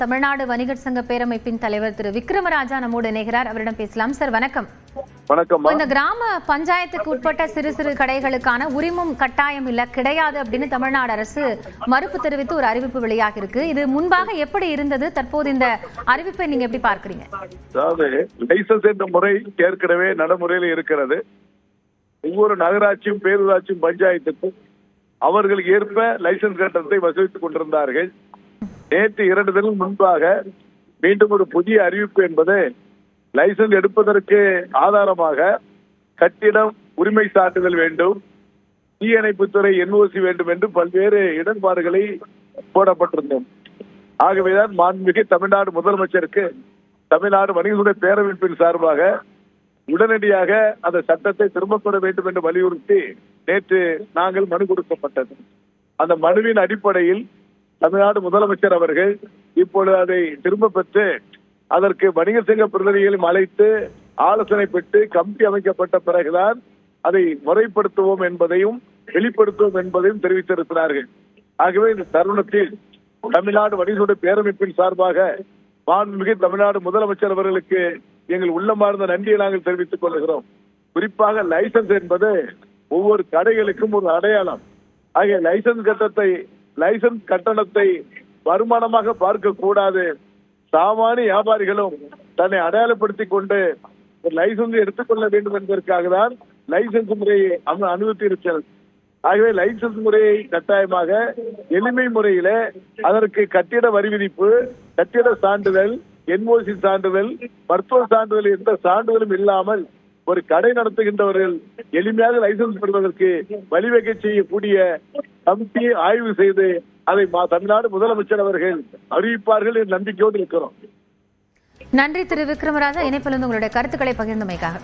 தமிழ்நாடு வணிகர் சங்க பேரமைப்பின் தலைவர் திரு விக்ரமராஜா நம்மோடு இணைகிறார். அவரிடம் பேசலாம். சார் வணக்கம். வணக்கம். இந்த கிராம பஞ்சாயத்துக்கு உட்பட்ட சிறு சிறு கடைகளுக்கான உரிமம் கட்டாயம் இல்ல கிடையாது அப்படின்னு தமிழ்நாடு அரசு மறுப்பு தெரிவித்து ஒரு அறிவிப்பு வெளியாக இருக்கு. இது முன்பாக எப்படி இருந்தது, தற்போது இந்த அறிவிப்பை நீங்க எப்படி பார்க்கிறீங்க? அதாவது லைசன்ஸ் என்ற முறை ஏற்கனவே நடைமுறையில் இருக்கிறது. ஒவ்வொரு நகராட்சியும் பேரூராட்சியும் பஞ்சாயத்துக்கும் அவர்களுக்கு ஏற்ப லைசன்ஸ் கட்டணத்தை வசூலித்துக் கொண்டிருந்தார்கள். நேற்று 2 தினம் முன்பாக மீண்டும் ஒரு புதிய அறிவிப்பு என்பது லைசன்ஸ் எடுப்பதற்கு ஆதாரமாக கட்டிடம் உரிமை சான்றிதழ் வேண்டும், தீயணைப்புத்துறை NOC வேண்டும் என்று பல்வேறு இடர்பாடுகளை போடப்பட்டிருந்தோம். ஆகவேதான் மாண்புமிகு தமிழ்நாடு முதலமைச்சருக்கு தமிழ்நாடு வணிகர்களுடைய பேரமைப்பின் சார்பாக உடனடியாக அந்த சட்டத்தை திரும்பப் பெற வேண்டும் என்று வலியுறுத்தி நேற்று நாங்கள் மனு கொடுக்கப்பட்டது. அந்த மனுவின் அடிப்படையில் தமிழ்நாடு முதலமைச்சர் அவர்கள் இப்பொழுது அதை திரும்ப பெற்று அதற்கு வணிகர் சங்க பிரதிநிதிகளையும் அழைத்து ஆலோசனை பெற்று கமிட்டி அமைக்கப்பட்ட பிறகுதான் அதை முறைப்படுத்துவோம் என்பதையும் வெளிப்படுத்துவோம் என்பதையும் தெரிவித்திருக்கிறார்கள். ஆகவே இந்த தருணத்தில் தமிழ்நாடு வணிகர்களுடைய பேரமைப்பின் சார்பாக மாண்புமிகு தமிழ்நாடு முதலமைச்சர் அவர்களுக்கு எங்கள் உள்ளமார்ந்த நன்றியை நாங்கள் தெரிவித்துக் கொள்கிறோம். குறிப்பாக லைசன்ஸ் என்பது ஒவ்வொரு கடைகளுக்கும் ஒரு அடையாளம். ஆகிய லைசன்ஸ் கட்டணத்தை வருமானமாக பார்க்க கூடாது. சாமானிய வியாபாரிகளும் தன்னை அடையாளப்படுத்திக் கொண்டு லைசன்ஸ் எடுத்துக்கொள்ள வேண்டும் என்பதற்காக தான் லைசன்ஸ் முறையை அனுமதி இருக்கிறது. ஆகவே லைசன்ஸ் முறையை கட்டாயமாக எளிமை முறையில அதற்கு கட்டிட வரி விதிப்பு, கட்டிட சான்றிதழ், NOC சான்றிதழ், மருத்துவ சான்றிதழ் எந்த சான்றிதழும் இல்லாமல் ஒரு கடை நடத்துகின்றவர்கள் எளிமையாக லைசன்ஸ் பெறுவதற்கு வழிவகை செய்யக்கூடிய கமிட்டியை ஆய்வு செய்து அதை தமிழ்நாடு முதலமைச்சர் அவர்கள் அறிவிப்பார்கள் என்ற நம்பிக்கையோடு இருக்கிறோம். நன்றி திரு விக்ரமராஜா, இணைப்பிலிருந்து உங்களுடைய கருத்துக்களை பகிர்ந்தமைக்காக.